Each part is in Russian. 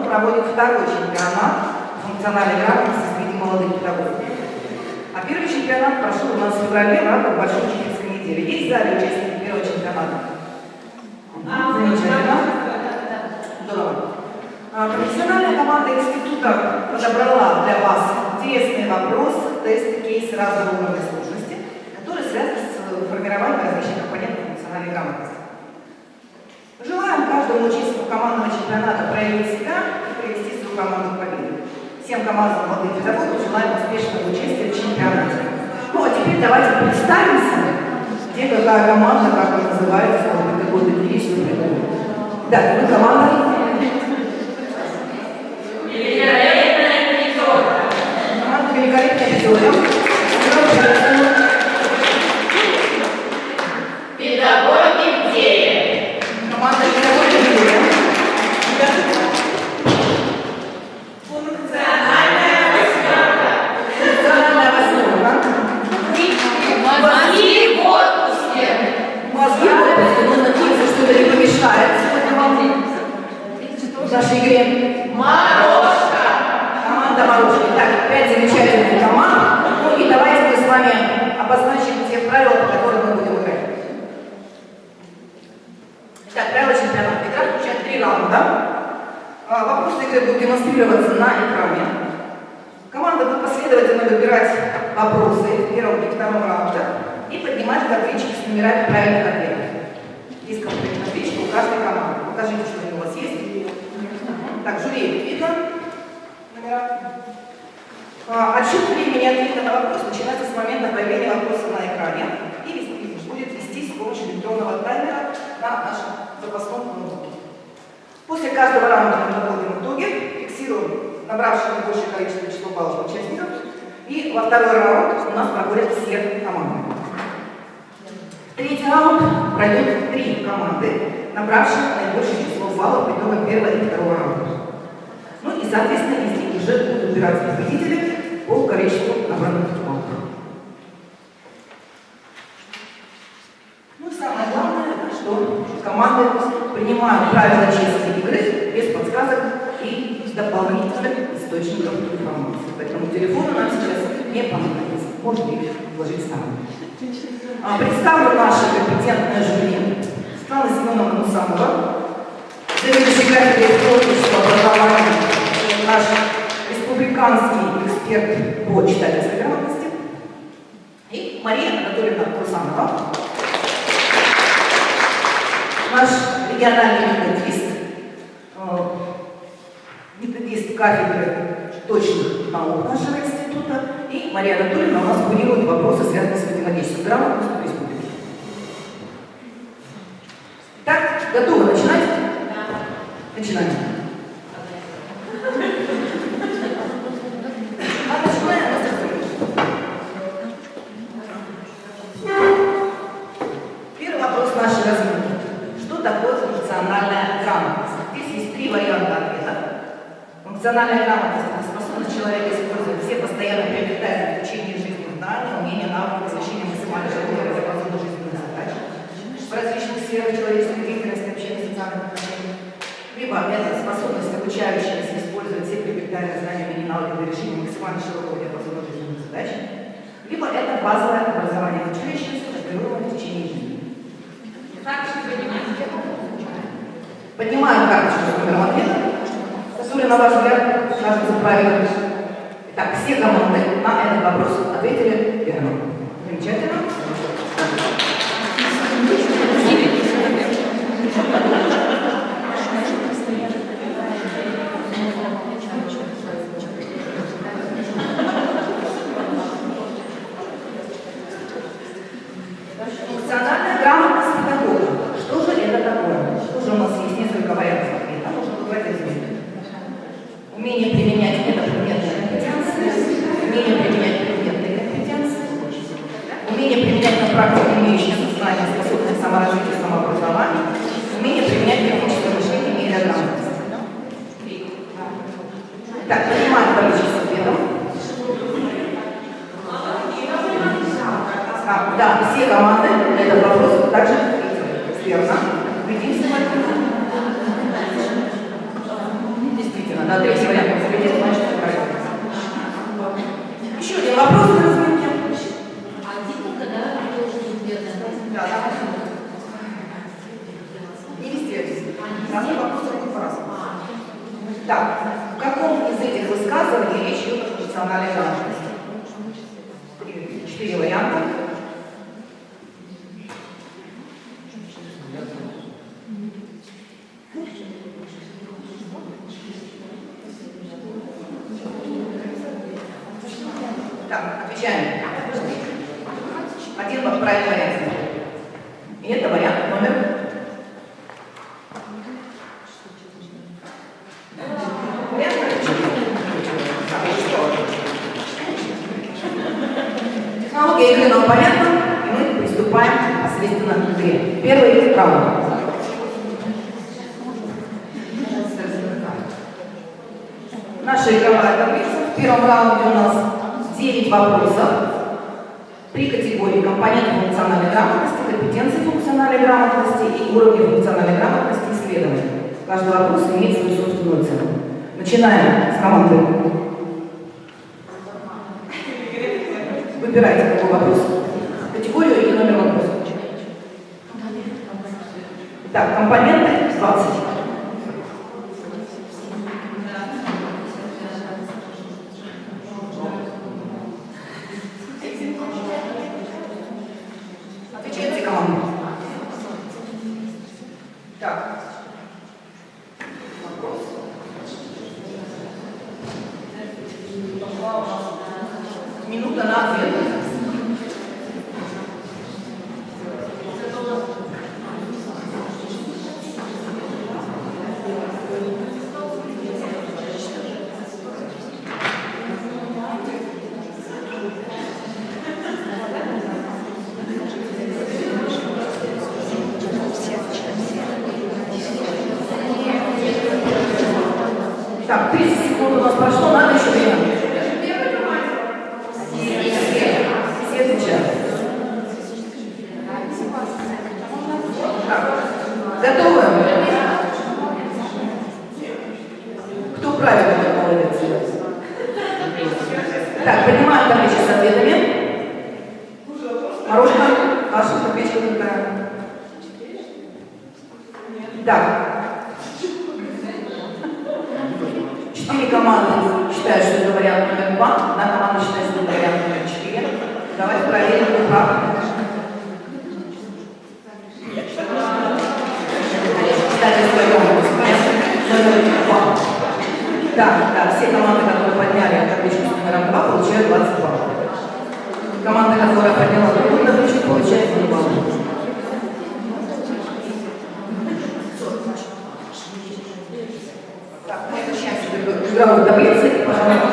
проводит второй чемпионат функциональной грамотности среди молодых педагогов. А первый чемпионат прошел у нас в феврале в рамках Большой учительской недели. Есть в зале участники первого чемпионата? Замечательно. Здорово. Профессиональная команда института подобрала для вас интересные вопросы, тесты, кейсы разного уровня сложности, которые связаны с формированием различных компонентов функциональной грамотности. Желаем каждому участнику командного чемпионата проявить себя и привести свою команду к победе. Всем командам молодых педагогов желаем успешного участия в чемпионате. Ну а теперь давайте представимся, где какая команда, как она называется, сколько ты годы есть, что придумали. Да, вы команда. Великолепная пятерка. Команда великолепная пятерка. Педагоги в деле. Команда педагоги в деле. Функциональная восьмерка. Функциональная восьмерка. Мозги в отпуске. Мозги в отпуске. Ну, надеемся, что это не помешает сегодня вам в нашей игре. Морошка. Команда Морошки. Так, 5 замечательных команд. Ну и давайте мы с вами обозначим те правила, по которым мы будем играть. Итак, правила чемпионата. Игра включает 3 раунда. Вопросы игры будут демонстрироваться на экране. Команда будет последовательно выбирать вопросы в первом и втором раунде и поднимать таблички с номерами правильных ответов. Есть конкретная табличка у каждой команды. Покажите, что они у вас есть. Так, жюри, видно номера? Отсчет времени ответа на вопрос начинается с момента появления вопроса на экране и будет вестись с помощью электронного таймера на нашем запасном ноутбуке. После каждого раунда мы подводим итоги, фиксируем набравшее наибольшее количество число баллов участников, и во второй раунд у нас проходят все команды. В третий раунд пройдут 3 команды, набравшие наибольшее число баллов по итогам первого и второго раунда. Ну и, соответственно, из них уже будут выбираться победители по количеству набранных баллов. Ну и самое главное, что команды принимают правила честной игры без подсказок и дополнительных источников информации. Поэтому телефоны нам сейчас не понадобятся. Можно их вложить сами. Представлю наше компетентное жюри. Светлана Семеновна Мусанова, заведующий кафедрой творческого образования, наш республиканский эксперт по читательской грамотности, и Мария Анатольевна Крусанова, наш региональный методист кафедры точных наук нашего института, и Мария Анатольевна у нас курирует вопросы, связанные с математической грамотностью в республике. Так, готовы начинать? Да. Начинаем. Первый вопрос нашей разметки. Что такое функциональная грамотность? Здесь есть 3 варианта ответа. Функциональная грамотность – это способность человека использовать все постоянно приобретаемые в течение жизни знания, умения, навыки, изучения максимально широкого диапазона жизненных задач в различных сферах человеческой деятельности, общения, социальных отношений. Либо это способность обучающаяся использовать все приобретаемые знания, умения, навыки для решения максимально широкого диапазона жизненных задач. Либо это базовое образование обучающееся, формируемое в течение жизни. Поднимаем карточку с номером ответа, который, на ваш взгляд, кажется правильным. Итак, все команды на этот вопрос ответили верно. Замечательно. Функциональная грамотность педагога. Что же это такое? Тоже у нас есть несколько вариантов ответа. Нужно выбрать из них. Умение применять метапредметные компетенции, умение применять предметные компетенции, умение применять на практике имеющиеся знания, способность саморазвития, самообразования, умение применять критическое мышление и медиаграмотность. Так, принимаем табличку с ответом. Да, все команды этот вопрос также верно. Единственное, действительно, на третий вариант победил, значит, правильно. Еще один вопрос на разминке. Да, да. Не везде. Разные вопросы будут по-разному. Так, в каком из этих высказываний речь идет о функциональной грамотности? 4 варианта. Так, отвечаем. Один правильный вариант. И это вариант номер... Технология игры нам понятна, и мы приступаем непосредственно к игре. Первый раунд. Наша игровая таблица. В первом раунде у нас 9 вопросов. 3 категории: компоненты функциональной грамотности, компетенции функциональной грамотности и уровни функциональной грамотности исследования. Каждый вопрос имеет свою собственную цену. Начинаем с команды. Выбирайте какой вопрос. Категорию и номер вопроса. Так, компоненты 20. Отвечайте команду. Так. Вопрос. Минута на ответ. Так, 30 секунд у нас прошло, надо еще время. Все отвечают. Так, готовы? Кто правильно молодец? Так, поднимаем табличку с ответами. Мороженое, ваша табличка какая? Так. 4 команды считают, что это вариант номер 2, одна команда считает, что это вариант номер 4. Давайте проверим, кто прав. Кстати, номер 2. Да, все команды, которые подняли табличку с номером 2, получают 20 баллов. Команда, которая подняла другую табличку, получает 0 баллов. Так, мы возвращаемся к игровой таблице и, пожалуйста,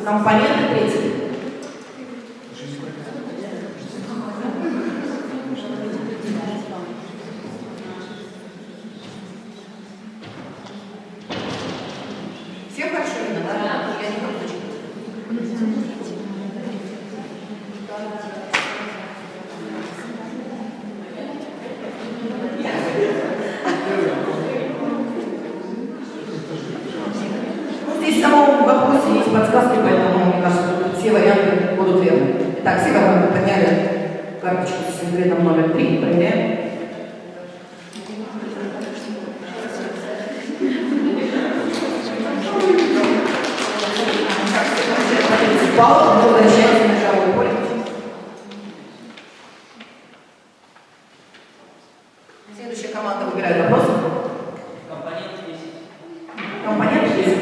компоненты 30. Все хорошо видно, да? Я не буду читать. Здесь в самом вопросе есть подсказки, поэтому, мне кажется, все варианты будут верны. Итак, все команды подняли карточку с секретом номер 3. Проверяем. Баллов, мы возвращаемся на игровое поле. Следующая команда выбирает вопрос. Компонент 10. Компонент 10.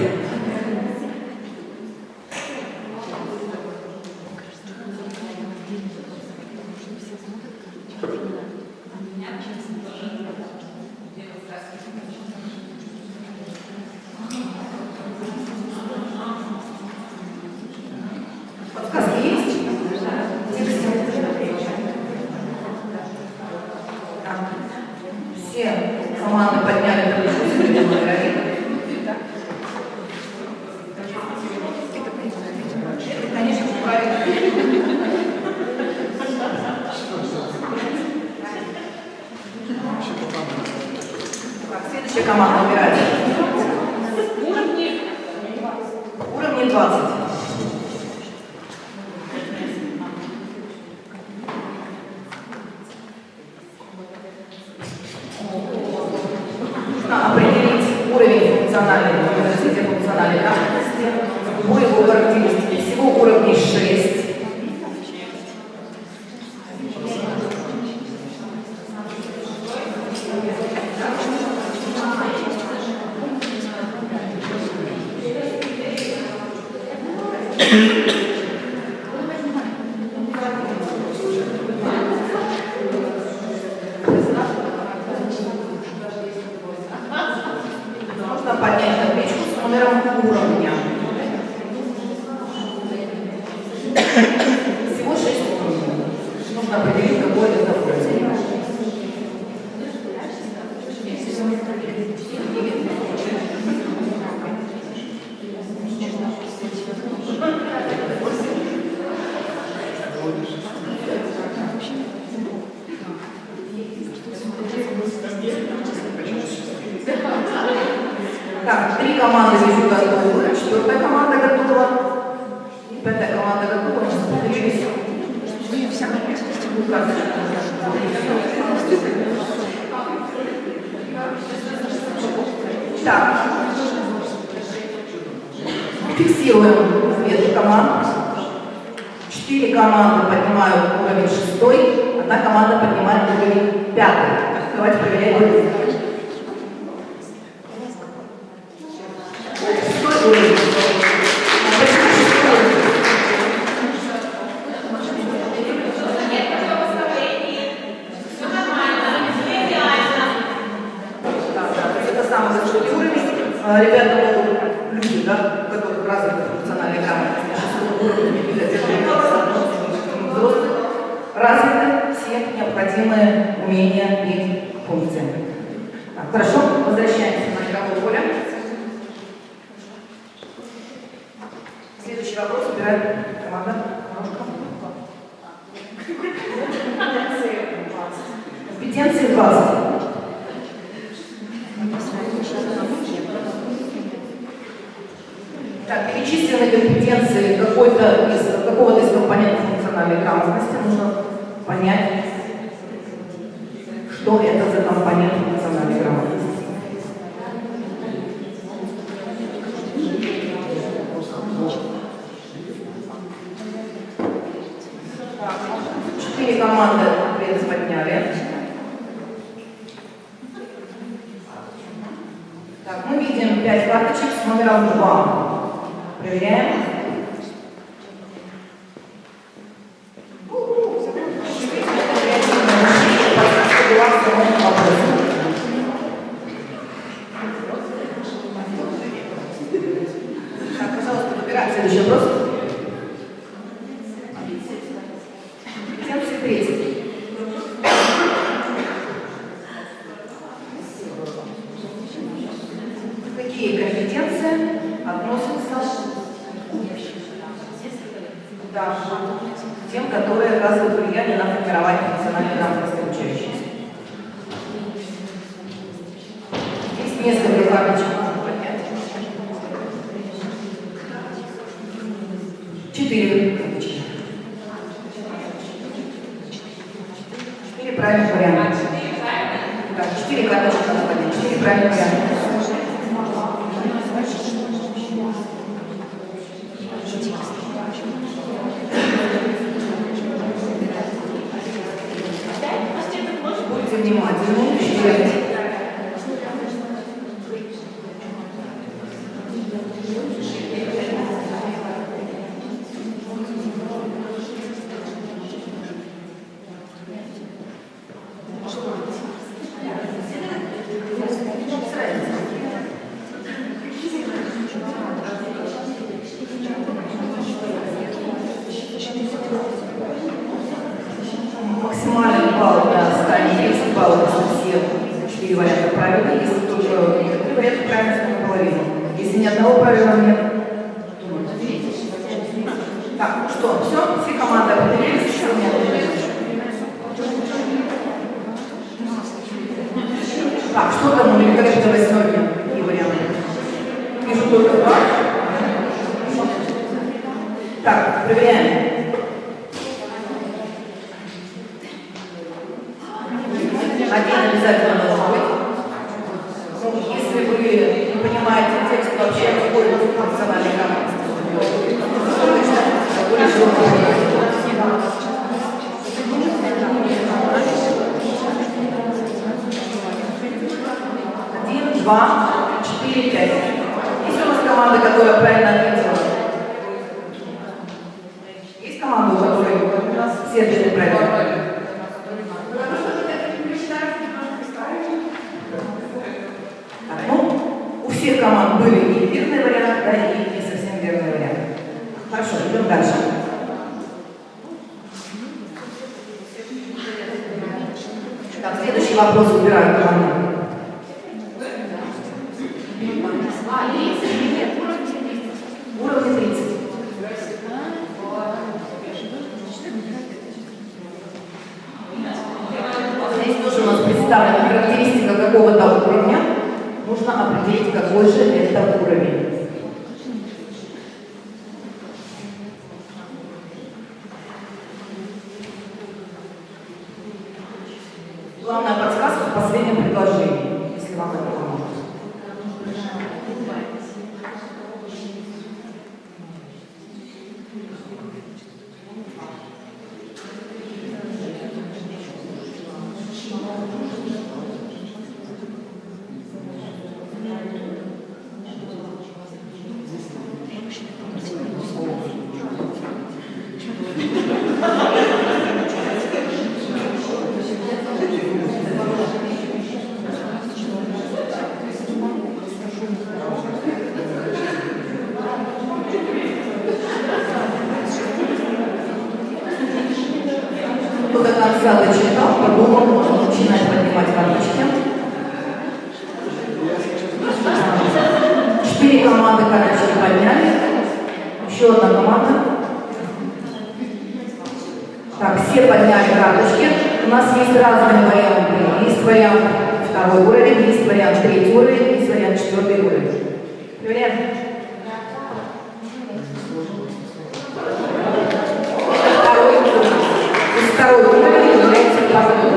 Подсказки есть? Все команды подняли табличку с номером 1. Это, конечно, правильно. Так, следующая команда убирается. Уровни 20. Нужно определить уровень функциональной, развития функциональной грамотности, по его характеристике. Всего уровней 6. Нужно поднять табличку с номером уровня. Всего 6 уровней. Нужно определить, какой это уровень. Так, 3 команды вижу готовы, 4-я команда готова, 5-я команда готова, мы поделились. Так, фиксируем ответ команд. 4 команды поднимают уровень 6, 1 команда поднимает уровень 5. Давайте проверяем. Ребята могут, люди, да, у которых развита функциональная грамотность, взрослых, развиты все необходимые умения и функции. Так, хорошо, возвращаемся на игровое поле. Следующий вопрос убирает команда. Компетенции 20. Так, перечислены компетенции какого-то из компонентов функциональной грамотности. Нужно понять, что это за компонент функциональной грамотности. Так, 4 команды ответ подняли. Так, мы видим 5 карточек с номером 2. Проверяем. Так, пожалуйста, выбираем следующий вопрос. Компетенции 3. Какие компетенции относятся к тем, которые оказывают влияние на формирование функциональной грамотности учащихся? Есть несколько карточек, можно поднять. 4 карточки. 4 правильных варианта. Так, 4 карточки надо поднять. 4 правильных варианта. Будьте внимательны. Максимальный балл для 110 баллов, если все 4 варианта правильные, если только некоторые варианты правильные, то наполовину. Если ни одного правильного нет, то можно. Так, ну что, все команды определились, еще у меня Так, что там у великолепного если вообще входит в национальный команды. Один, два, 4, 5. Есть у нас команда, которая правильно ответила? Есть команда, у которой у нас все ответы правильно? Так, ну, у всех команд были и верный вариант, да, и не совсем верный вариант. Хорошо, идем дальше. Так, следующий вопрос выбираю команду. Уровень 30. Здесь тоже у нас представлена характеристика какого-то уровня. Нужно определить, какой же это уровень. Главная подсказка в последнем предложении, если вам это поможет. Кто до конца дочитал, подумал, начинать поднимать карточки. 4 команды карточки подняли. Еще одна команда. Так, все подняли карточки. У нас есть разные варианты. Есть вариант 2 уровень, есть вариант 3 уровень, есть вариант 4 уровень. Вариант. Второй уровень является правдой.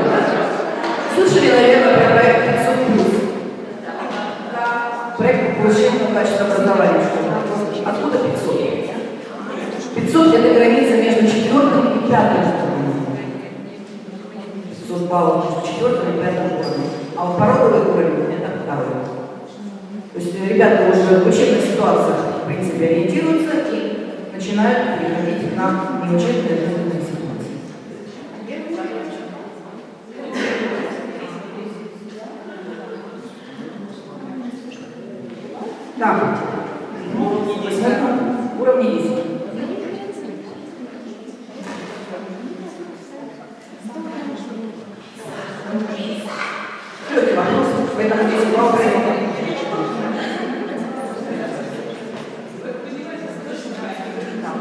Слышали, наверное, про проект 500+. Проект по повышению качества образования в школе. Откуда 500? 500 – это граница между 4 и 5 уровнем. 500 баллов между 4 и 5 уровнем. А вот пороговый уровень – это 2. То есть ребята уже в учебных ситуациях, в принципе, ориентируются и начинают переходить на неучебные ситуации. Так, уровни 10. Легкий вопрос, поэтому здесь много времени.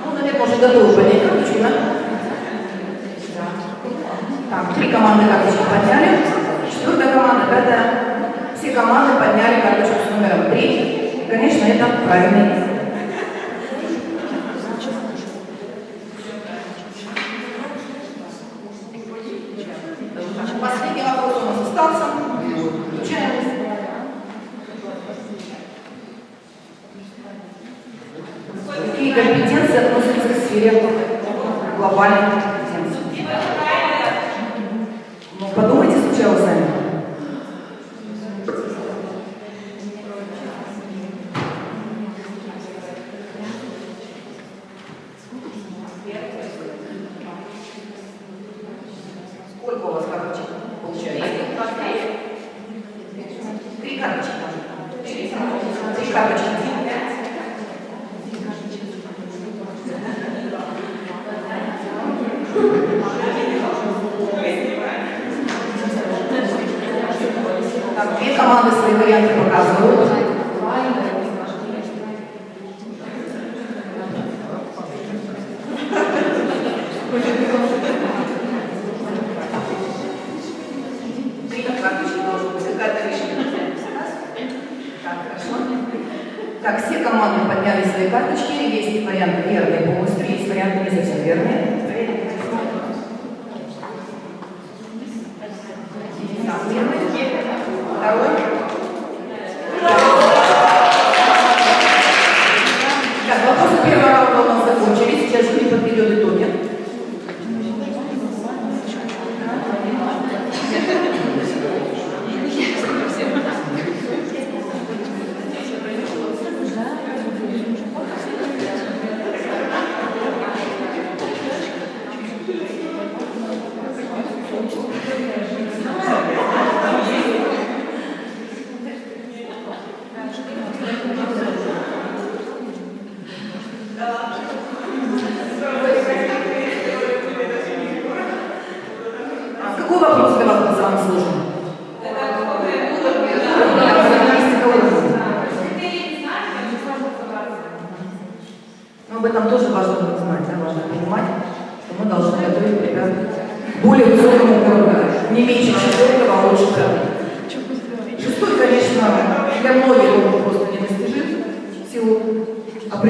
Ну, наверное, уже готовы поднять карточку, да? Так, 3 команды карточки подняли. 4 команда, 5. Все команды подняли карточку с номером 3. Конечно, это правильный. Последний вопрос у нас остался. Включаем. Какие компетенции относятся к сфере глобальной компетенции? Ну, подумайте сначала сами. Сколько у вас карточек получается? 3 карточки. 3 карточки. Так, 2 команды свои варианты показывают. Так, все команды подняли свои карточки. Есть вариант верный полностью, есть вариант не совсем верный. Так, верный. Второй.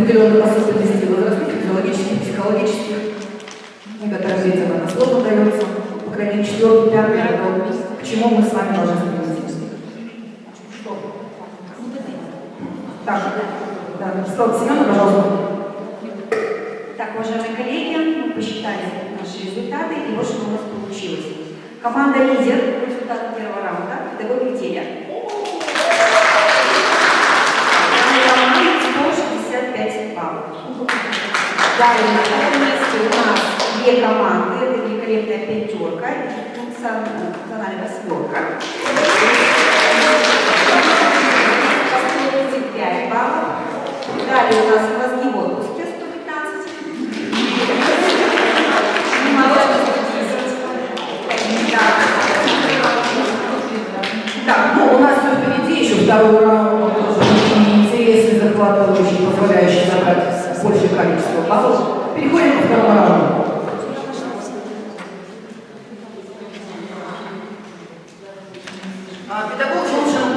определенных особенностей возрастных, физиологических, психологических. Некоторым детям это сложно дается, по крайней мере, 4-й, 5-й год, к чему мы с вами должны стремиться. Так, да, Семена, пожалуйста. Так, уважаемые коллеги, мы посчитали наши результаты, и вот что у нас получилось. Команда «Лидер» по результату первого раунда, педагоги Теля. 165 баллов. Далее на втором месте у нас две команды, это великолепная пятерка и функциональная восьмерка. 135 баллов. Далее у нас мозги в отпуске 115. Так, ну у нас все впереди, еще второй раунд, очень интересный, захватывающий, позволяющий набрать большее количество баллов. Переходим ко второму раунду. Педагог должен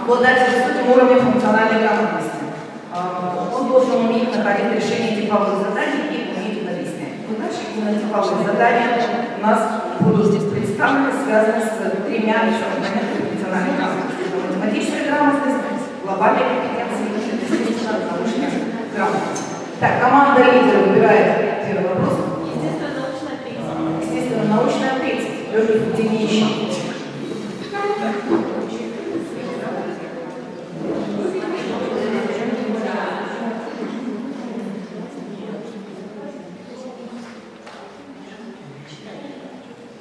обладать высоким уровнем функциональной грамотности. Он должен уметь находить решение типовых заданий и уметь их объяснять. И наши именно типовые задания у нас будут здесь представлены, связаны с тремя моментами функциональной грамотности. Математическая грамотность, глобальная компетенция и, естественно, научная грамотность. Так, команда лидера выбирает первый вопрос. Естественно, научная 30. Легких путей не ищем.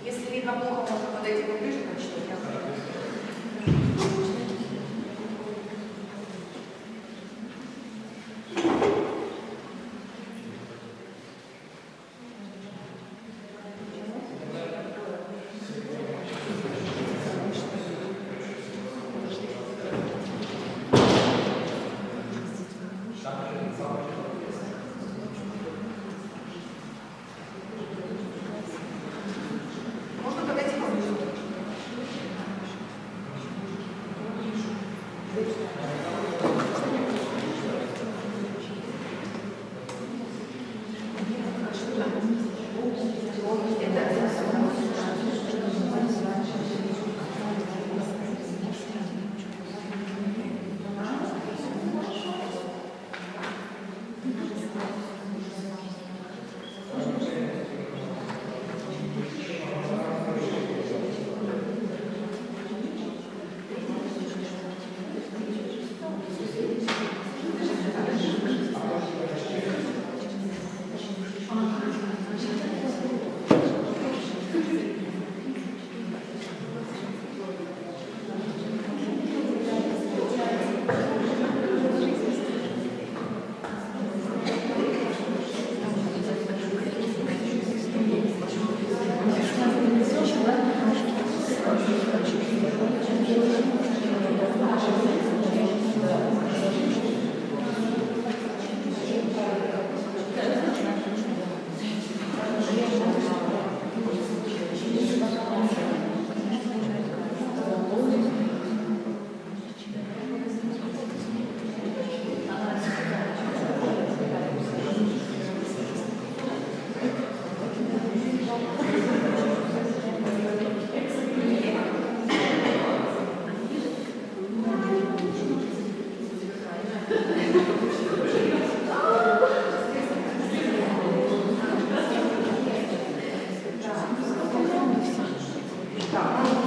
Если видно плохо, можно подойти поближе, прочитать. Можно подойти поближе.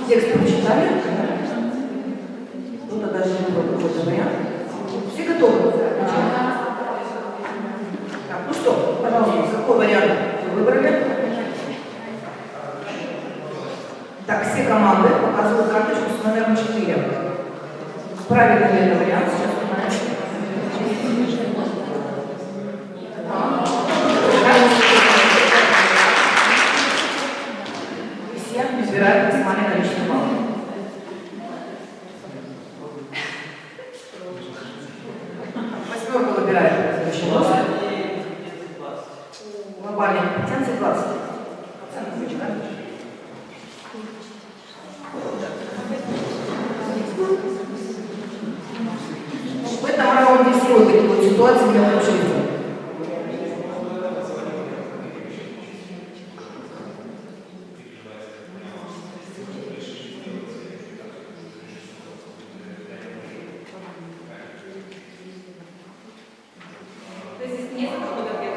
Текст прочитали. Кто-то даже выбрал какой-то вариант. Все готовы? Так, ну что, пожалуйста, какой вариант вы выбрали? Так, все команды показывают карточку с номером 4. Правильный ли это вариант? Сейчас все избирают максимальное количество баллов. Восьмерка выбирает следующий вопрос. Глобальная компетенция 20. В этом раунде всего такие вот ситуации мелким шрифтом. здесь несколько подобных.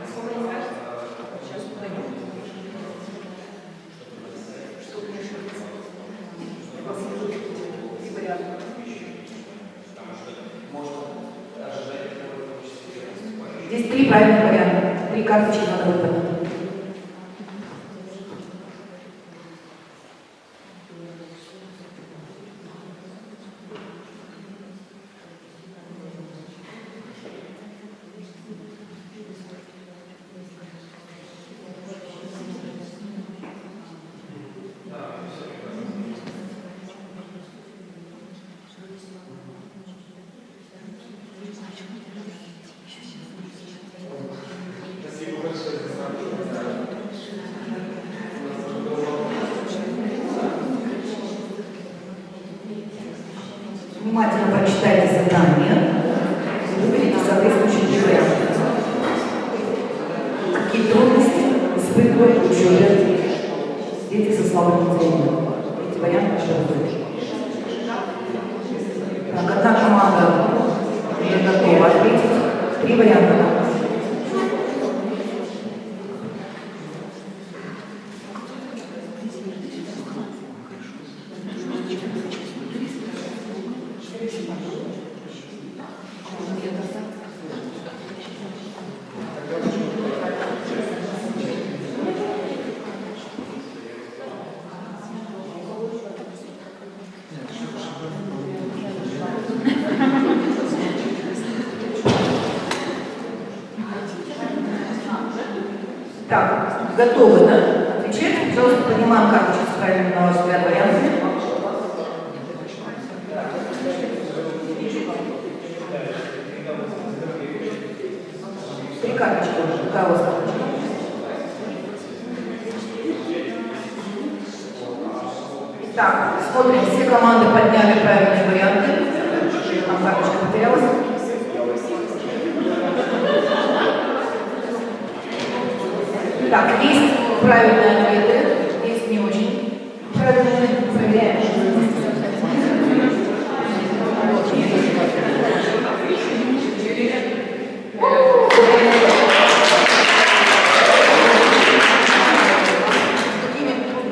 Сколько не скажете? Сейчас пойдем. Что мне ошибиться? И вариант. Здесь 3 правильных варианта. 3 карточки надо выполнить. Внимательно прочитайте задание и выберите соответствующий вариант. Какие трудности испытывают в учебе дети со слабым зрением? Эти варианты что-то. Так, одна команда уже готова ответить. 3 варианта. Так, готовы, да? Отвечайте, пожалуйста, поднимаем карточку с правильным, на ваш взгляд, вариантами. Три карточки уже. Какая у вас карточка? Так, смотрим, все команды подняли правильные варианты. Там карточка потерялась. Так, есть правильные ответы, есть не очень правильные. Проверяем.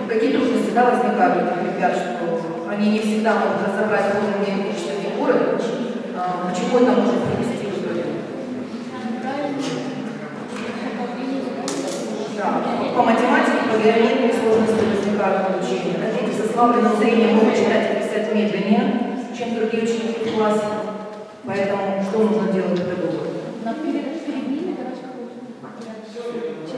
Какие трудности, да, возникают у ребят, что они не всегда могут разобрать полные личные фигуры, к чему это может привести в итоге? Да, по математике, по геометрии сложности возникают в обучении. Дети со слабым зрением могут читать и писать медленнее, чем другие ученики в классе. Поэтому что нужно делать педагогу?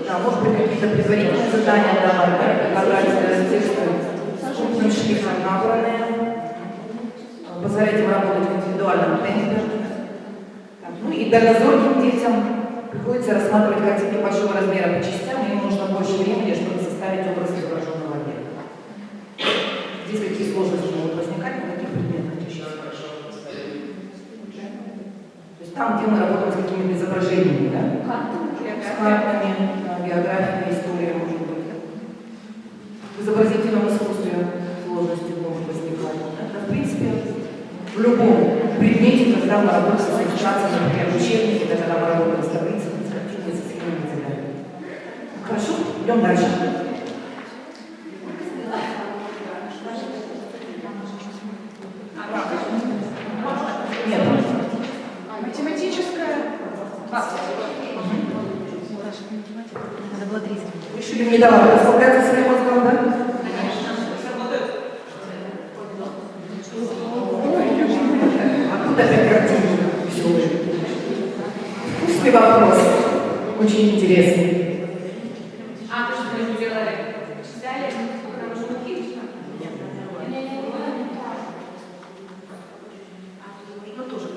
Да, может быть, какие-то предварительные задания давать, предлагать тексты крупным шрифтом набранные, позволять им работать в индивидуальном темпе. Ну и дальнозорким детям приходится рассматривать картинки большого размера по частям, и им нужно больше времени, чтобы составить образ изображенного объекта. Здесь какие сложности могут возникать на таких предметах чаще всего? То есть там, где мы работаем с какими-то изображениями, да? С картами, география, история, может быть. В изобразительном искусстве сложности могут возникать. Это, в принципе, в любом предмете, когда мы работаем с иллюстрацией, например, учебники, когда мы работаем с таблицами, с картинкой, со схемами и так далее. Хорошо, идем дальше. Нет. Математическая. Надо было 30. Решили мне давать располагаться своим мозгом, да? Откуда опять картинки веселые? Вкусный вопрос. Очень интересный. А, то, что мы сделали? Читали? Потому что мы кипишь? Ну, тоже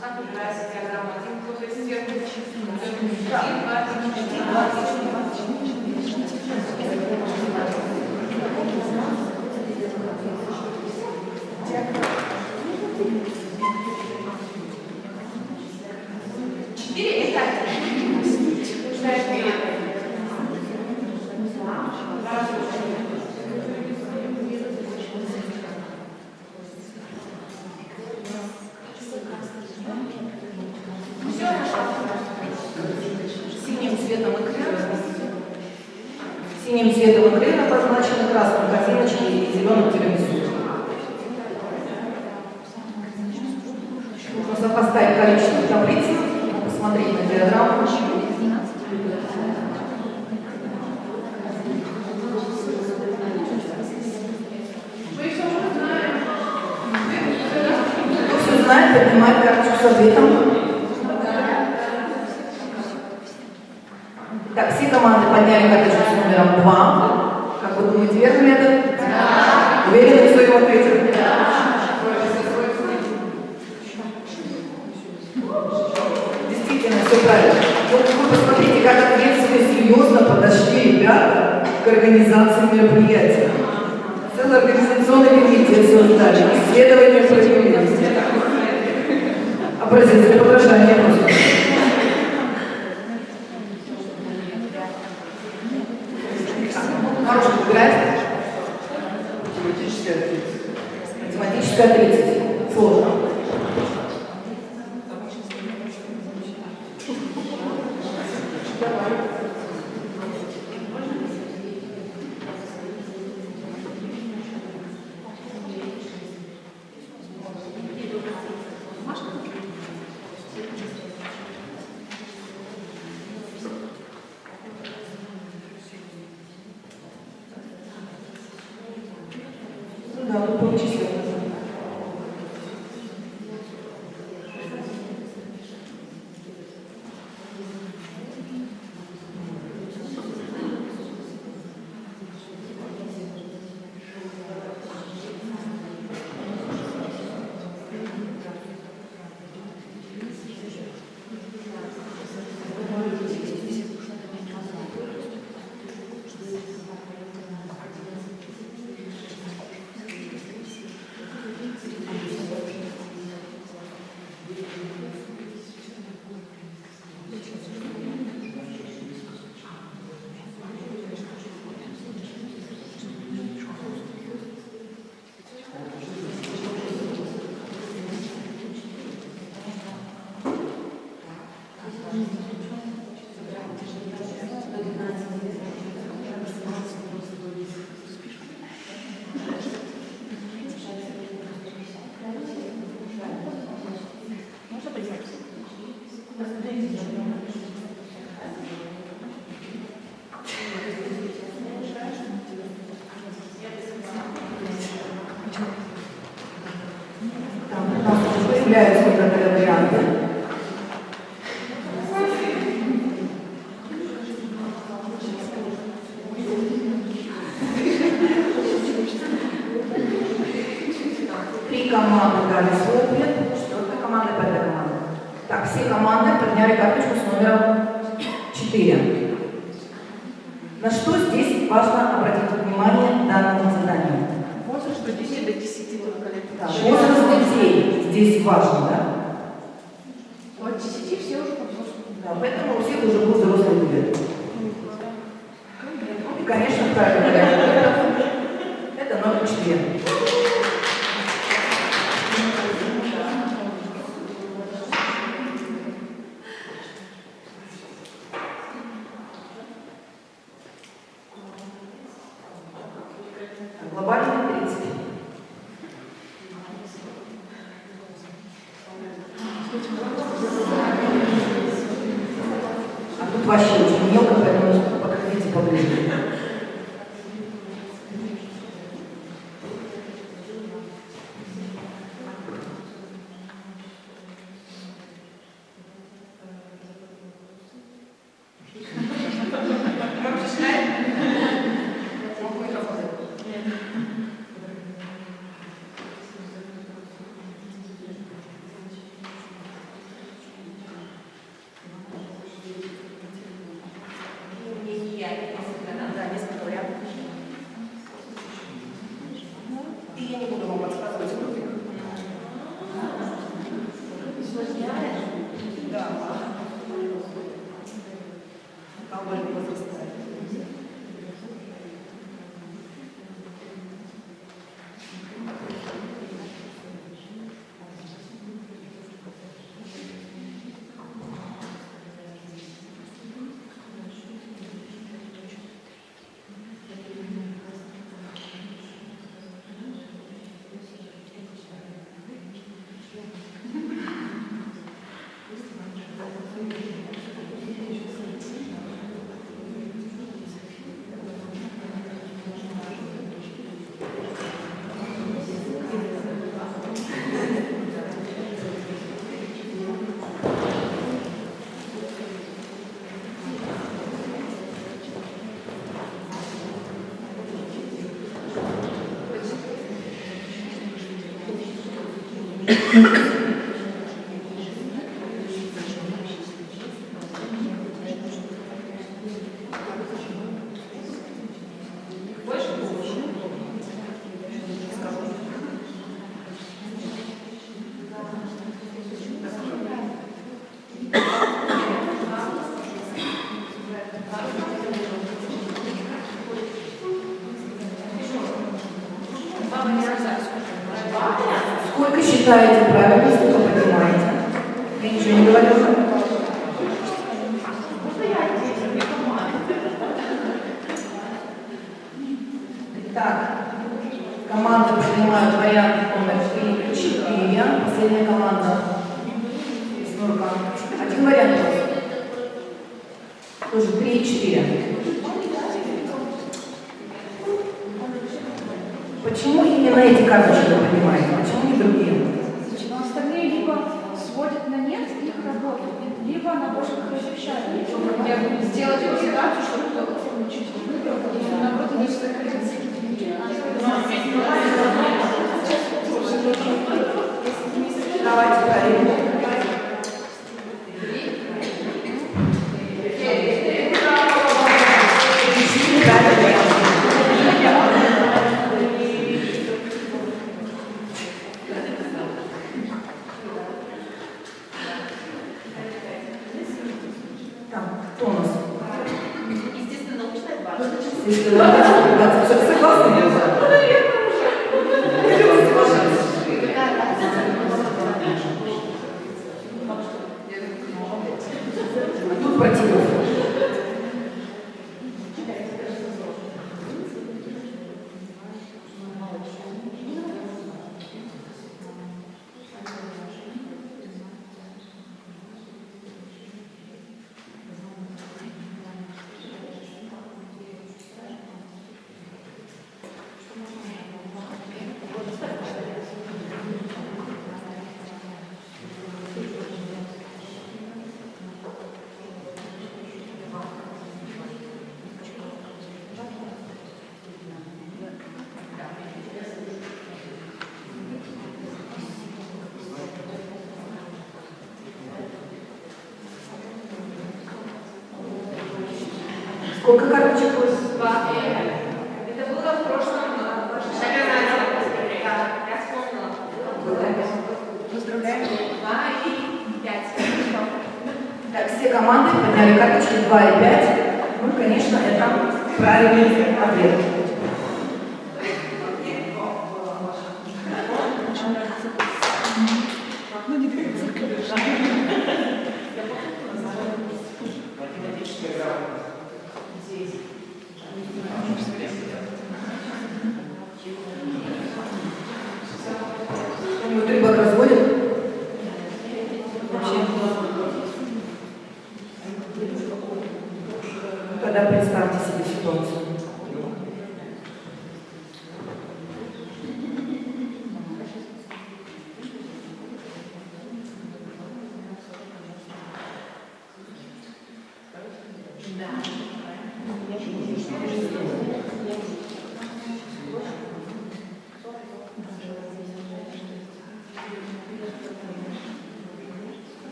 Как нравится диаграмма? Один кто-то сверху. Четыре летать. Синим цветом эклера обозначены красным козиночки и зеленым тирамису. Нужно сопоставить количество таблиц, посмотреть на диаграмму. Кто все знает, поднимает карточку с ответом. Так, все команды подняли карточку с номером 2. Как вы думаете, верно ли это? Да. Уверены в своем ответе? Да. Действительно, все правильно. Вот вы посмотрите, как ответственно и серьезно подошли ребята к организации мероприятия. Целый организационный комитет создали, исследования провели. Образец для подражания просто. Хорошо выбирать. Математическая 30. Сложно. Да, тут получится. Появляются некоторые варианты. Три команды дали свой ответ, четвертая команда, пятая команда. Так, все команды подняли карточку с номером 4. На что здесь важно обратить внимание данному заданию? Возраст от 10 до 10 только лет. Да, возраст детей здесь важно, да? От 10 все уже взрослые. Да, поэтому у всех уже будут взрослые люди. И, конечно, правильный вариант. Это номер 4. Глобальный 30. А тут вообще очень мелко, поэтому подходите поближе. Не Больше получше. Сколько считаете правильно, сколько понимаете? Я ничего не говорила. Итак, команда принимает вариант номер 3 и 4. Последняя команда. Снурка. Один вариант у вас. Тоже 3 и 4. Почему именно эти карточки вы понимаете? Почему не другие? Но остальные либо сводят на нет их работу, либо она больше как разрешает. Сделать презентацию, чтобы кто-то получить. Наоборот, они всегда Давайте проверим. Так, кто у нас? естественно, научная база. Согласны? Тут противов. Сколько карточек у вас? Это было в прошлом чемпионате. Я вспомнила. Поздравляем. 2 и 5. Так, все команды подняли карточки 2 и 5. Ну, конечно, это правильный ответ. Кто-нибудь рыбок разводит? Вообще. Ну, тогда представьте себе ситуацию.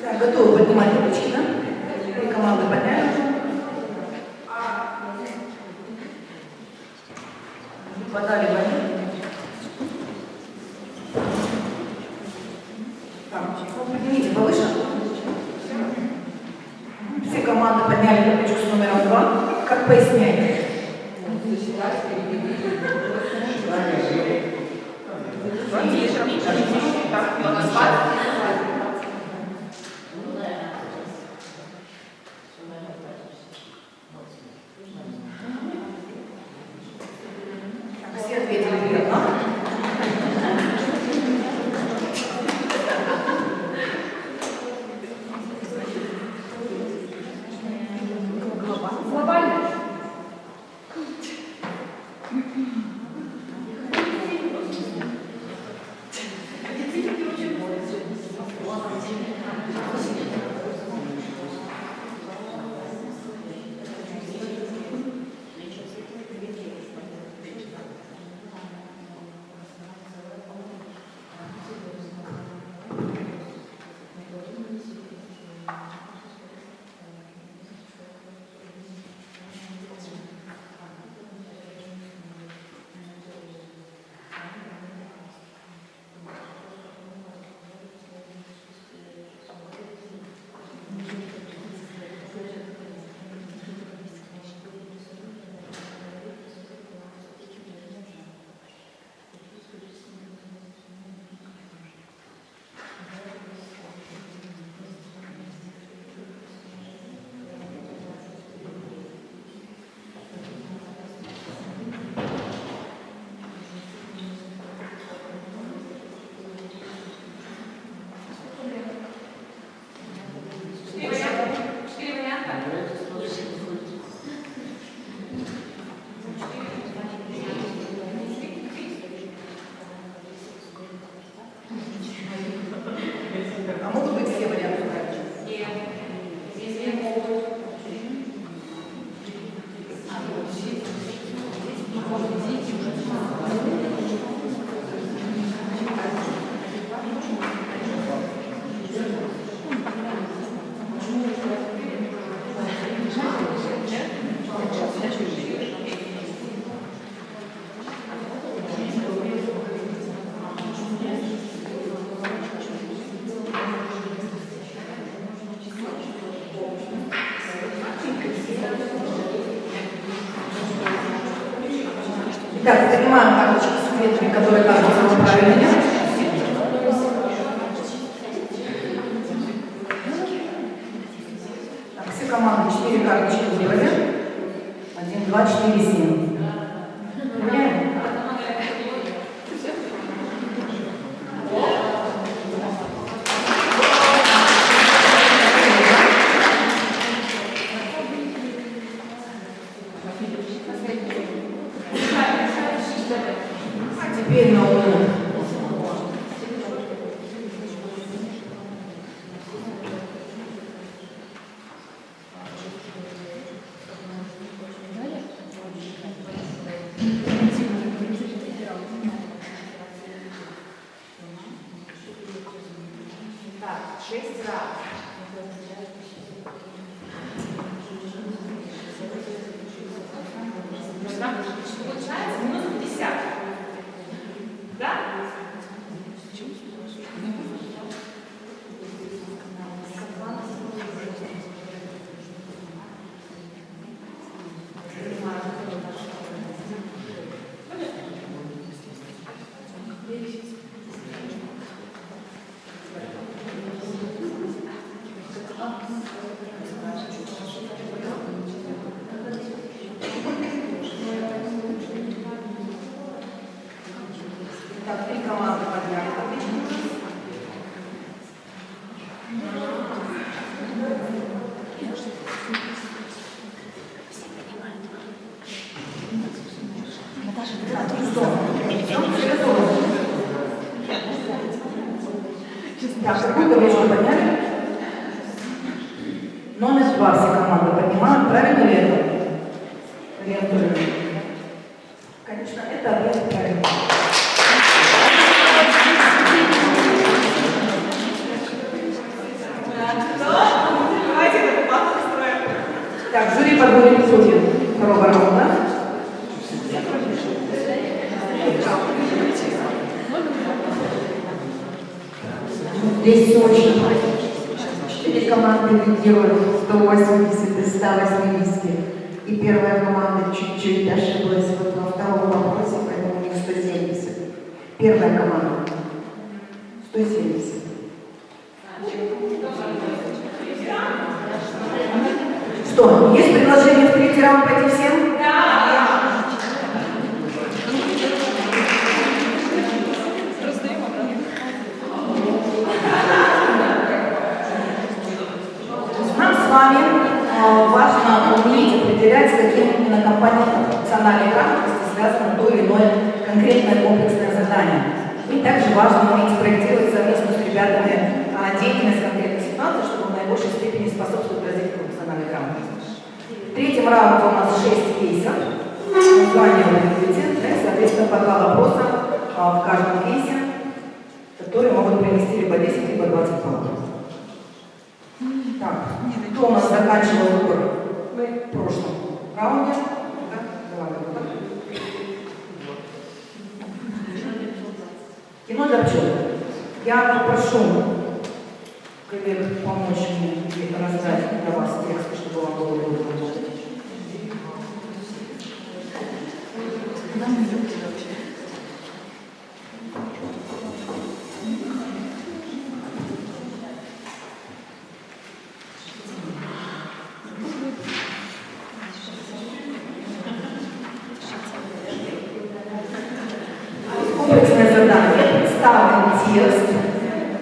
Так, готовы поднимать ручки, да? Три команды подняли. Подали войну. Так, поднимите повыше. Все команды подняли Читаем табличку с номером 2. Как поясняете? Все ответили верно. Глобально. А могут быть все варианты? Итак, занимаем карточки с ответами, которые кажутся вам правильными. Так, все команды 4 карточки выбрали. 1, 2, 4, 7. Меняем? А теперь на углу. Так, 6 раз. Получается минус 50. Да? Так, 3 команды подняли табличку. Наташа, Так, ну что? Все готовы? Так, какую табличку подняли? Номер 2 все команды поднимают. Правильно ли это? Ориентируем. Конечно, это ответ правильный. Так, жюри подводит итоги второго раунда. Здесь все очень. 4 команды. команды лидируют 180 из 180. И первая команда чуть-чуть ошиблась вот во втором вопросе, поэтому у них 170. Первая команда 170. Что, есть предложение в третий раунд пойти всем? Нам с вами важно уметь определять, с каким именно компонентом функциональной грамотности связано то или иное конкретное комплексное задание. И также важно уметь проектировать совместно с ребятами деятельность конкретной ситуации, чтобы в наибольшей степени способствовать развитию функциональной грамотности. В третьем раунде у нас 6 кейсов. Название вы видите, да, соответственно, по 2 вопроса в каждом кейсе, которые могут принести либо 10, либо 20 баллов. Так, кто у нас заканчивал выбор в прошлом раунде? Да? Давай, Кино для пчел. Я попрошу коллег помочь мне раздать для вас текст, чтобы вам было удобно работать. Комплексное задание, представлен текст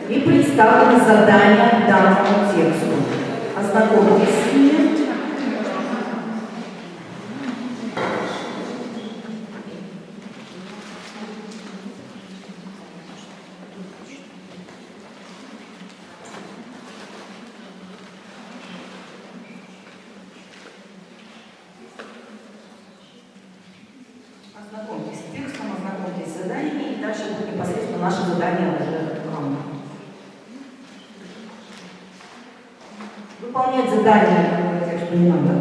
и представлены задания к данному тексту. Ознакомьтесь с ними. Ознакомьтесь с текстом, ознакомьтесь с заданиями, и дальше будет непосредственно наше задание уже вам. Выполнять задание, так что не надо.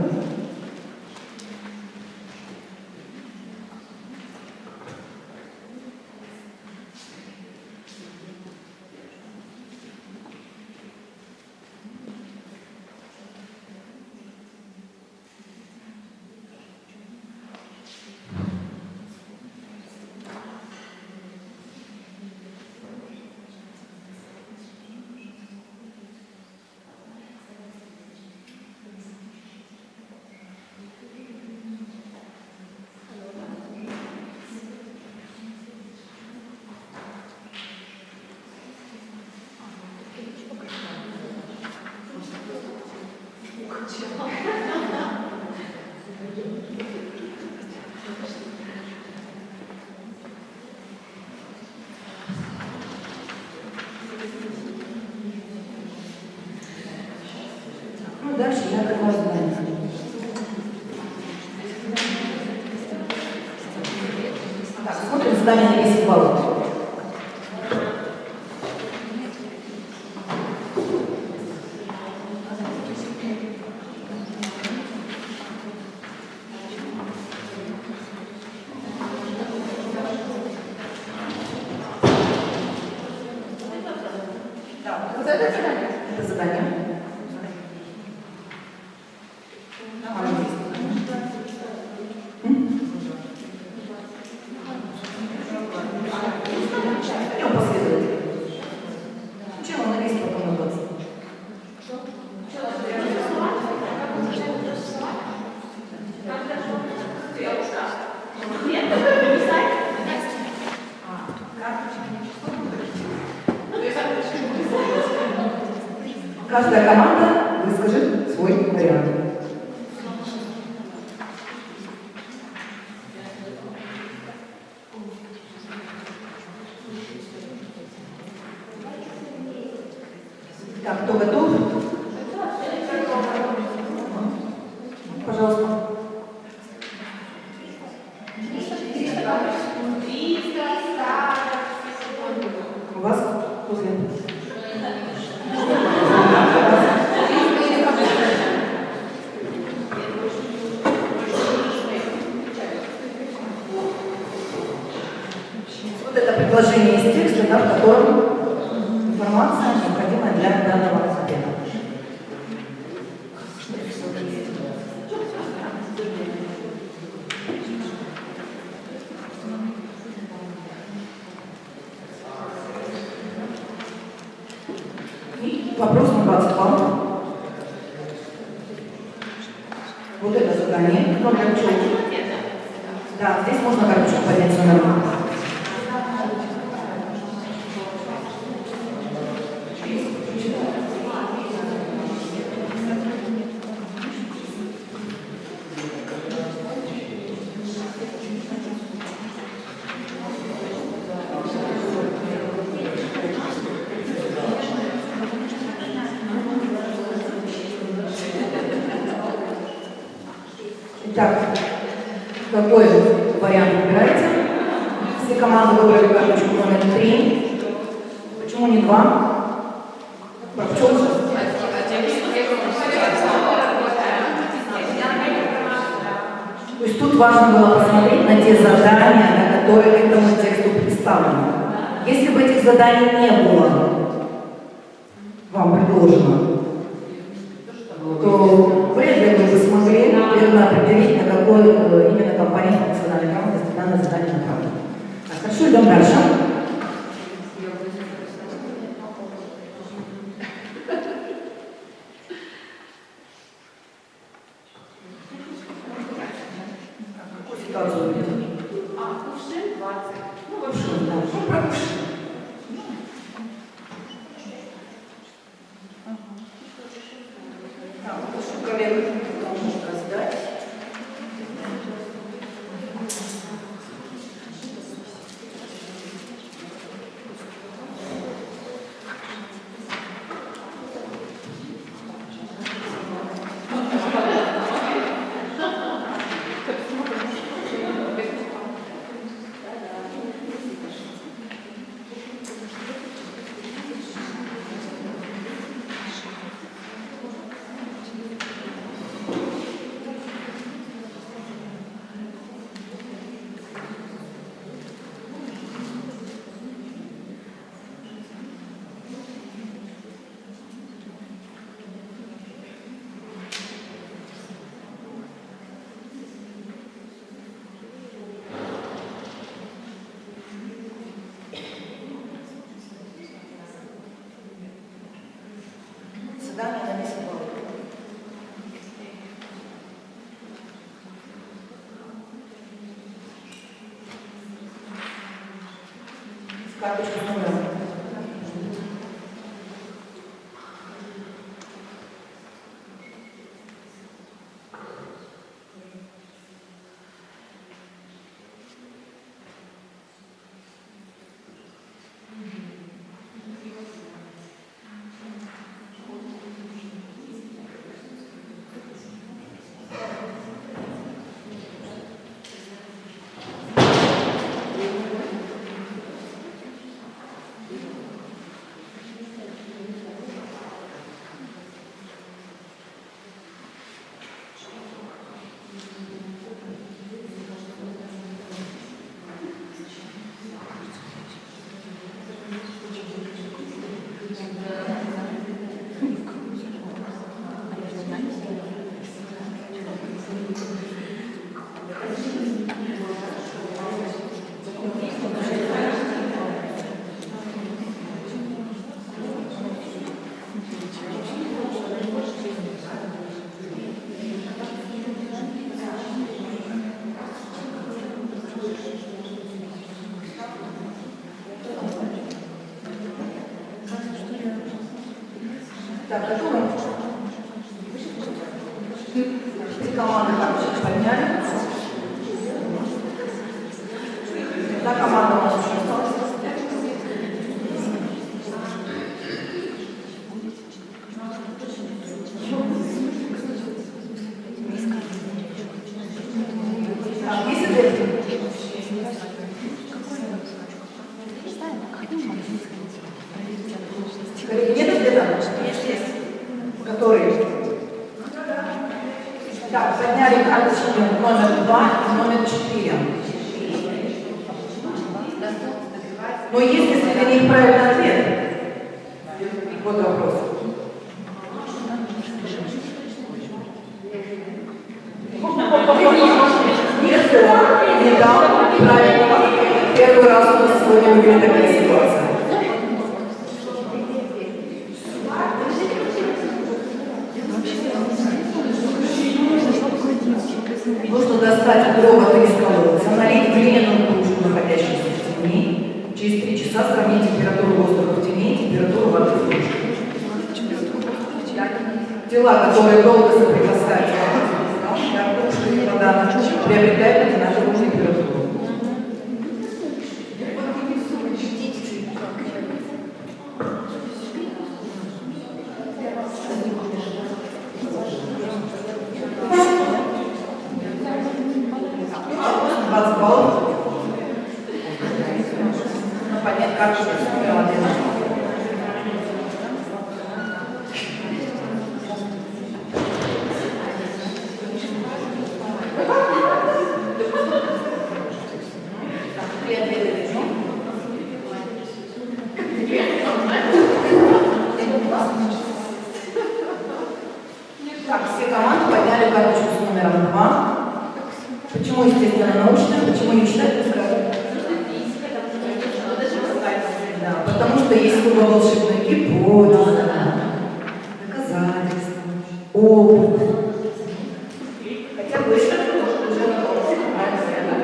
Ну, дальше я открываю задание. Так, смотрим задание на 10 баллов. Да, вот это задание. Это задание. Идем последовательно. Чем он на лист потом надаться? Каждая команда выскажет свой вариант. Так, кто готов? Пожалуйста. У вас после. Вот это предложение из текста, да, в котором информация необходимая для данного ответа. Вопрос на 20 баллов. Вот это задание. Ну, Горчук. Да, здесь можно Горчук поднять номер. Итак, какой вариант выбираете? Все команды выбрали карточку номер 3. Почему не 2? Почему? То есть тут важно было посмотреть на те задания, на которые к этому тексту представлены. Если бы этих заданий не было вам предложено, то вряд ли вы бы смогли верно определить, на какой именно компонент функциональной грамотности данное задание направлено. Так, хорошо, идем дальше. Какую ситуацию вы видите? Кувшин 20. Ну, вообще. Кувшин, да. Ну, про кувшин. Так, кувшин коллега может раздать. Задание на 10 баллов. С карточкой номера. Так, готовы? Три команды карточек подняли. Одна команда у нас еще осталась. Так, есть ответы? Коллеги, нет ответа? Есть. Которые? Так, подняли карточки номер 2 и номер 4. Но если среди них правильный ответ, вот вопрос. Если он не дал правильного ответа, первый раз у нас сегодня выглядит такая ситуация. из колодца, налить глиняную кружку, находящуюся в тени. Через 3 часа сравнить температуру воздуха в тени и температуру воды в кружке. Тела, которые долго соприкасаются с кружкой и вода, приобретают одинаковую температуру. Поднять карточку с номером 1. Так, все команды подняли карточку с номером 2. Почему, естественно, научная? Почему не читать, не скажут? Да, потому что есть слово волшебная гипотеза, доказательства, опыт. Хотя бы это может уже на том, правильно?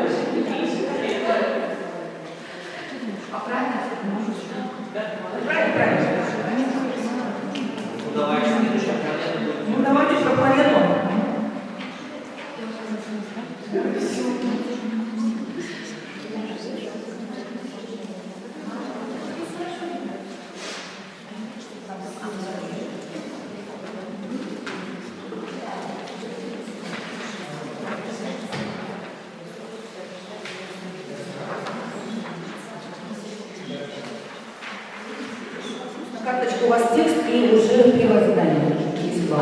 Ну, давай, следующая проблема. Ну, давайте про планету. На карточке у вас текст и уже первое задание. Есть балл.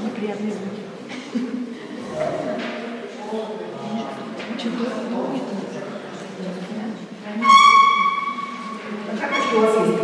Неприятные звуки. На карточке у вас есть.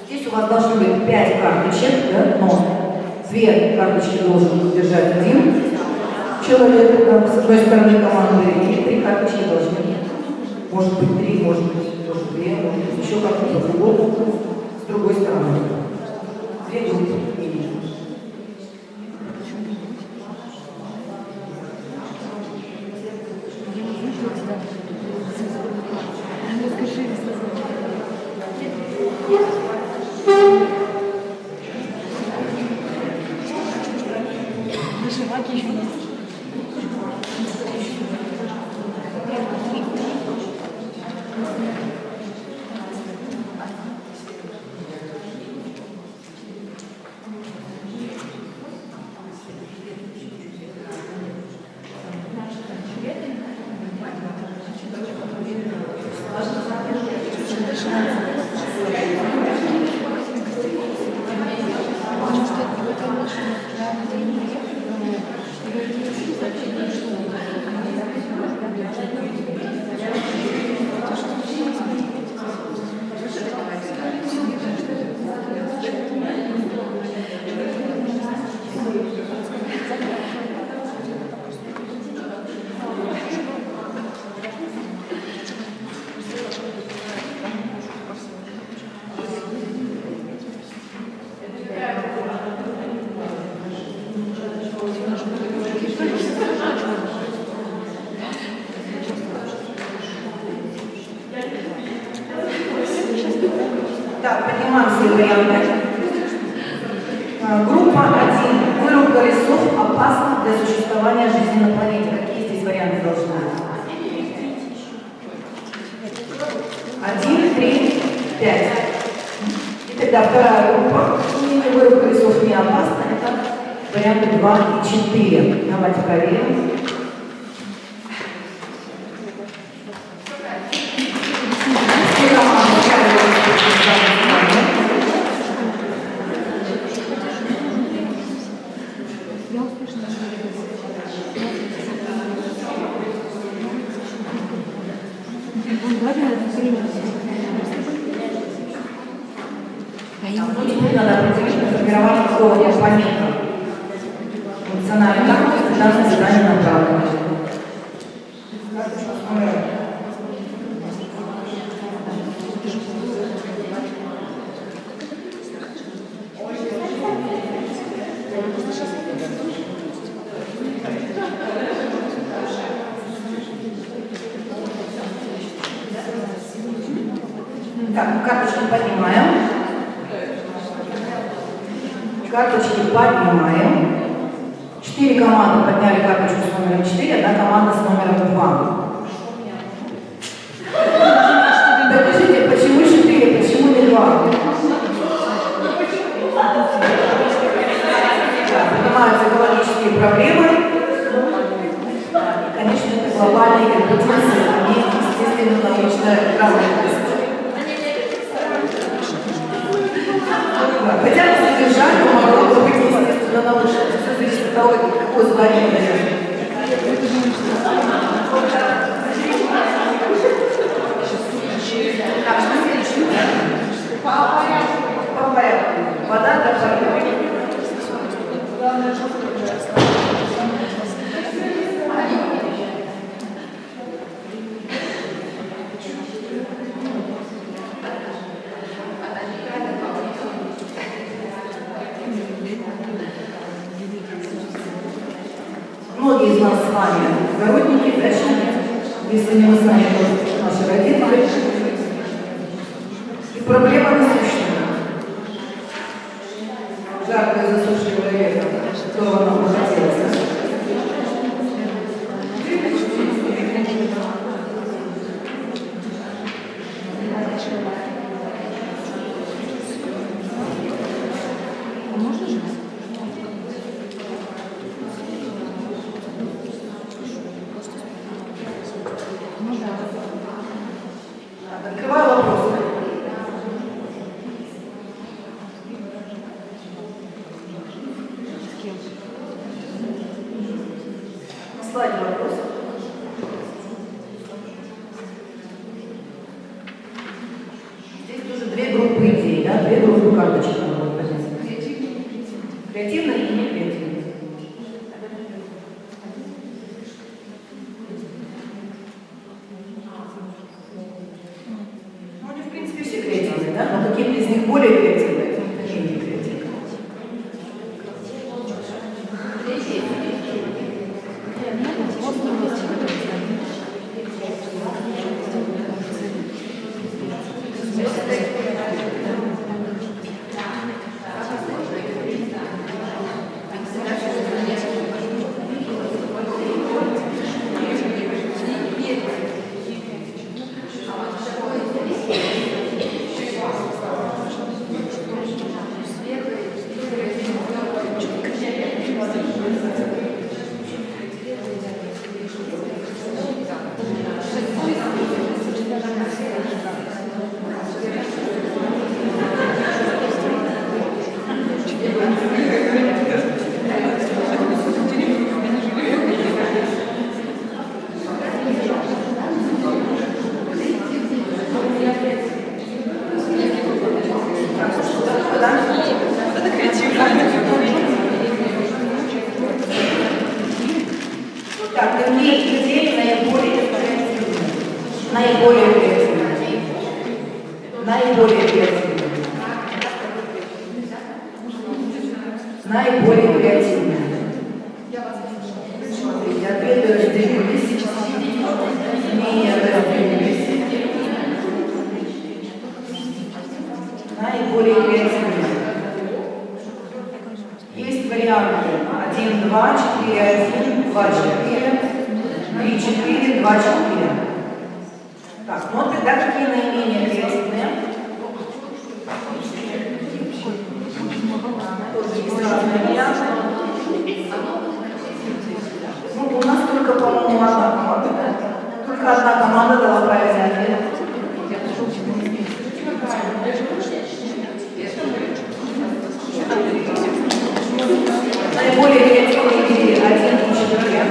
Здесь у вас должно быть 5 карточек, да, но 2 карточки должен держать один человек, да, с одной стороны команды, и 3 карточки должны. Может быть 3, может быть тоже 2, может быть еще как-то по-другому, с другой стороны. 2 группы. Нажимать еще нет. Так, поднимаем все варианты. Группа 1. Вырубка лесов опасна для существования жизни на планете. Какие здесь варианты должны быть? 1, 3, 5. И тогда вторая группа. Вырубка лесов не опасна. Это варианты 2 и 4. Давайте проверим. Ну, теперь надо определить формирование какого компонента функциональной грамотности данное задание направлено. Так, карточки поднимаем. Карточки поднимаем. 4 команды подняли карточку с номером 4, одна команда с номером 2. Докажите, почему 4, почему не 2? Да, поднимаются экологические проблемы. И, конечно, это глобальные компетенции, они, естественно, научная грамотность. Хотя по содержанию могло бы быть, естественно, научно. Все зависит от того, какое задание дает. Так, что следующее? По порядку. Вода для порядка. Многие из нас с вами огородники, дачники, если не мы сами, то наши родители. И проблема насущная. Жаркое засушливое лето, которого нам бы хотелось, да? Открываю вопросы. На слайде вопросы. Здесь тоже две группы идей, да? Две группы карточек надо будет поднять. Креативные и некреативные. Да? Но какие-то из них более креативные, какие-то менее креативные. Так, какие идеи наиболее креативные? Наиболее креативные. Наиболее креативные. Наиболее креативные. Смотрите, ответы разделились. Менее разделились. Наиболее креативные. Есть варианты 1, 2, 4, 1, 2, 4, 3, 4, 2, 4. Так, ну тогда какие наименее креативные? Тоже есть разные варианты. Ну, у нас только, по-моему, одна команда, да? Только одна команда дала правильный ответ. Наиболее креативные идеи 1 и 4.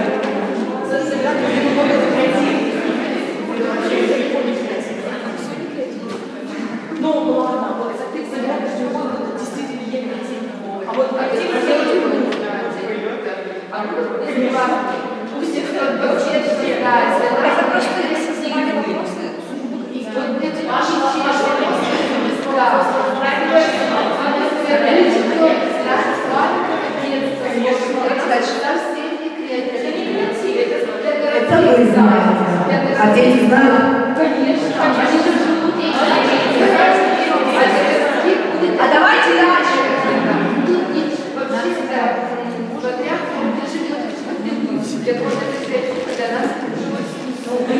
знают. А давайте дальше.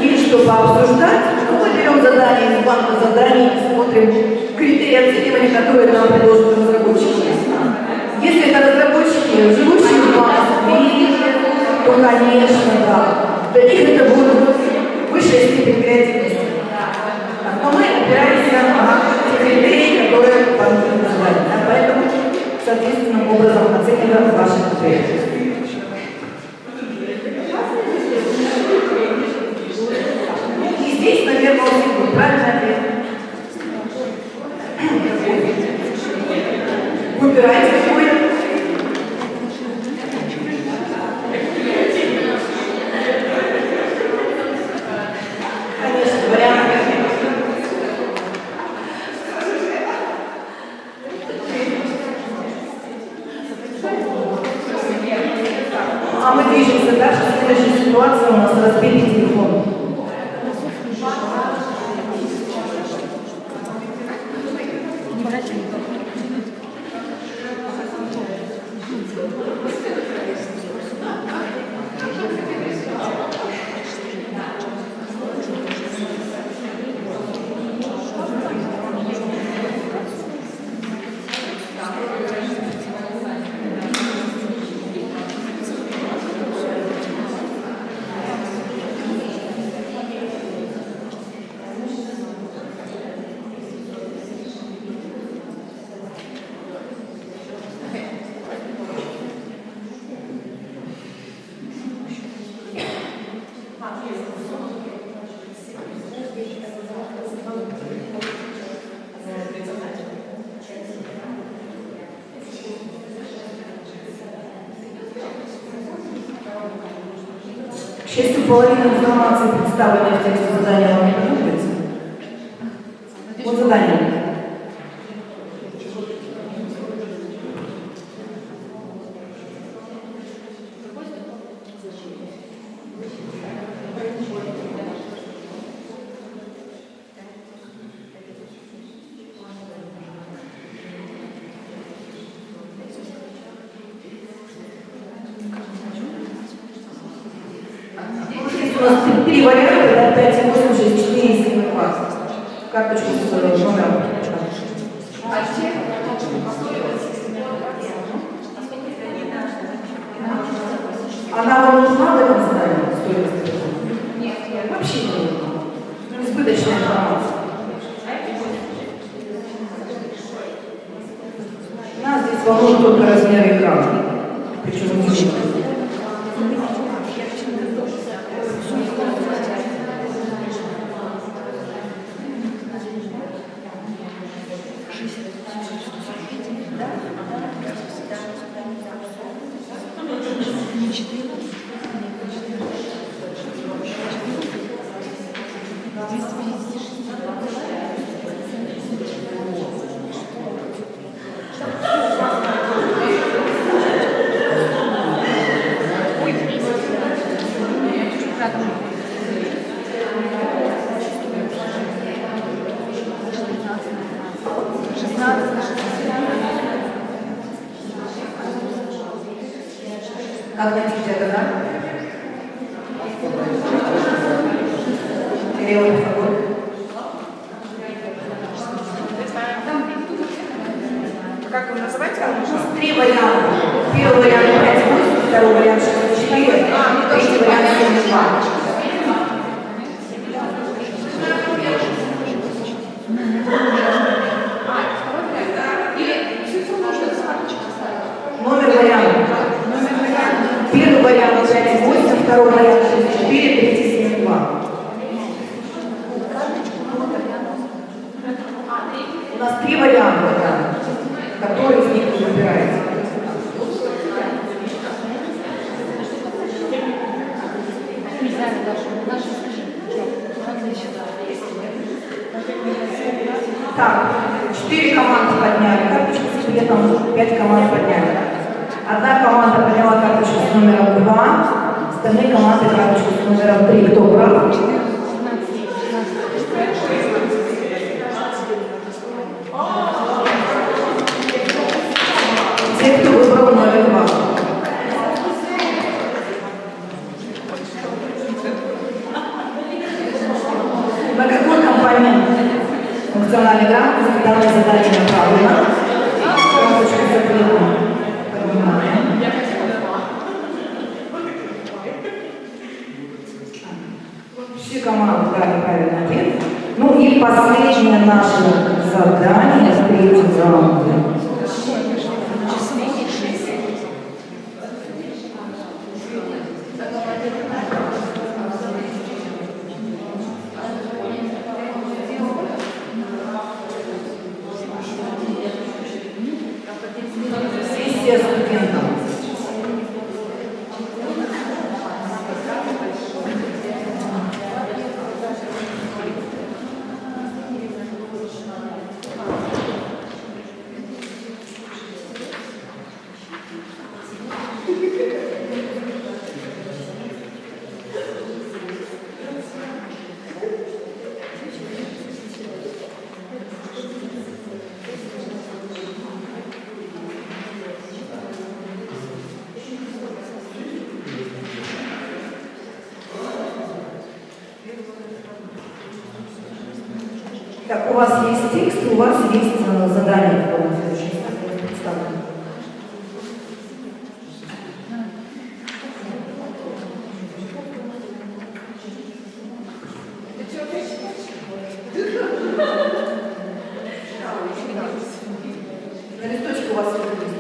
Есть что пообсуждать. Ну, мы берем задание из банка заданий и смотрим критерии оценивания, которые нам предложат разработчики. Если это разработчики, живущие в Москве, то, конечно, да. Для них это будет высшая степень креативности. Но мы опираемся на те критерии, которые банки называют. Да? Поэтому соответственным образом оцениваем ваши критерии. И здесь, наверное, у всех будет правильный ответ. Выбирайте какой. Конечно, вариант. А мы движемся дальше. Следующая ситуация у нас разбитый телефон. К счастью, половина информации, представленной в тексте задания, вам не понадобится. Вот задание. У нас три варианта, да, 5, 8, 6, 4, 7, 2. Карточку с номером. Она вам нужна в этом задании? Стоимость? Нет, вообще не нужна. Избыточная информация. Нас здесь волнует только размер экрана. Причем не Как найти тебя, да? Перевод в какой? Как его называть? Три варианта. Первый вариант 5, 8, второй вариант 6, 4, третий вариант 7, 2. Номер варианта. Первый вариант 5, 8, второй вариант 6, 4, третий 7, 2. У нас три варианта, да, который из них вы выбираете. Так, 4 команды подняли карточку с билетом, 5 команд подняли. Одна команда подняла карточку с номером 2, остальные команды карточку с номером 3. Кто прав? Функциональная грамотность, данное задание направлено. Карточка закрыта. Понимаем. Все команды дали правильный ответ. Ну и последнее наше задание в третьем раунде. Сессия студентов. Так, у вас есть текст, у вас есть задание, которое на следующий представлено. На листочке у вас все есть.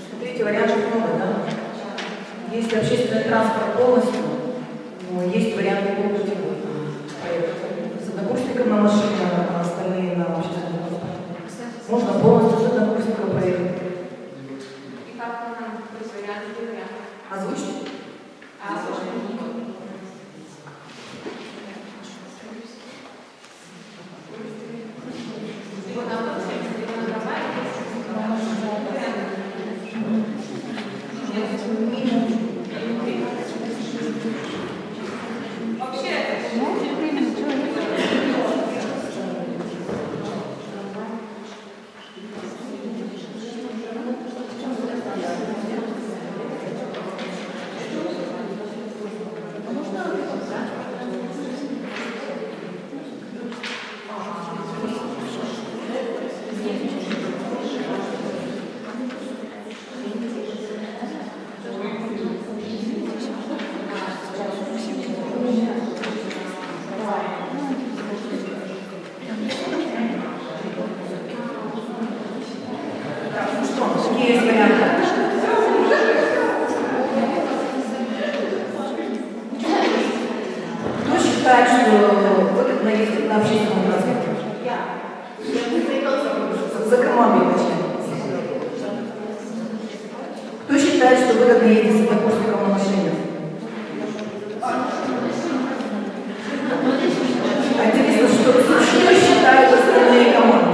Смотрите, вариантов много, да? Есть общественный транспорт полностью, но есть варианты полностью. С однокурсником на машине, а остальные на общественном транспорте. Можно полностью с однокурсником проехать. И как вы нам варианты? Озвучить? Какие есть варианты? Кто считает, что выгодно ездить на общественном транспорте? За командой начнем. Кто считает, что выгодно ездить с однокурсником на машине? А интересно, что считают остальные команды?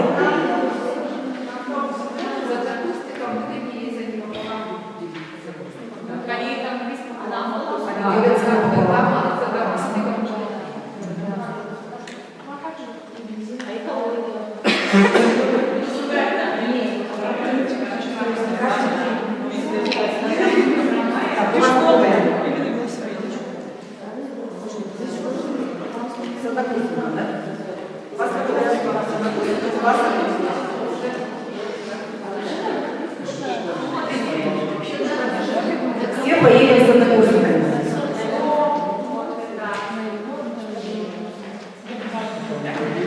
Все поедем с однокурсниками.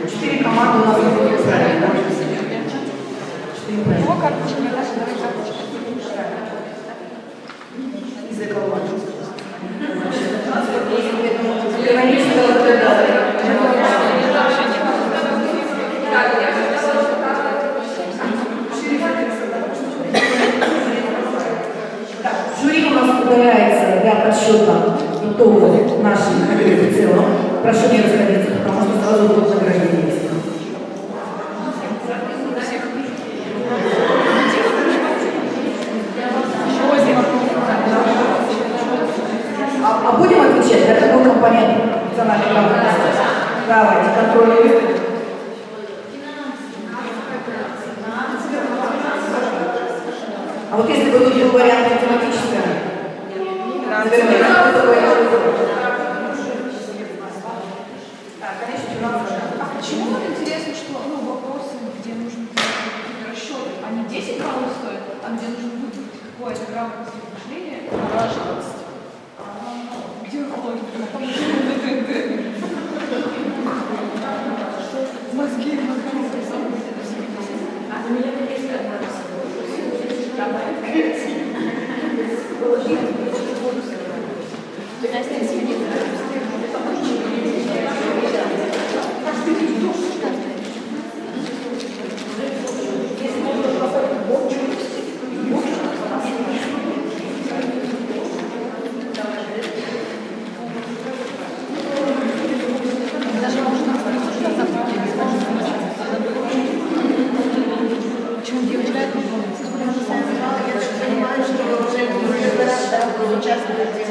Четыре команды у нас будут правильно, да? Четыре правильно. Из экологии. Экономического итогу нашей игры в целом. Прошу не расходиться, потому что сразу будет награждение. А будем отвечать? Это был компонент национальной грамотности. Давайте, контрольный лист. А вот если бы тут был вариант математический, А почему вот интересно, что вопросы, где нужно делать какие-то расчеты, они 10 баллов стоят, а где нужно выделить какое-то грамотное мышление, пожалуйста. Где логика? Мозги. А у меня есть одна Я так понимаю, что вы уже не раз, да, вы участвуете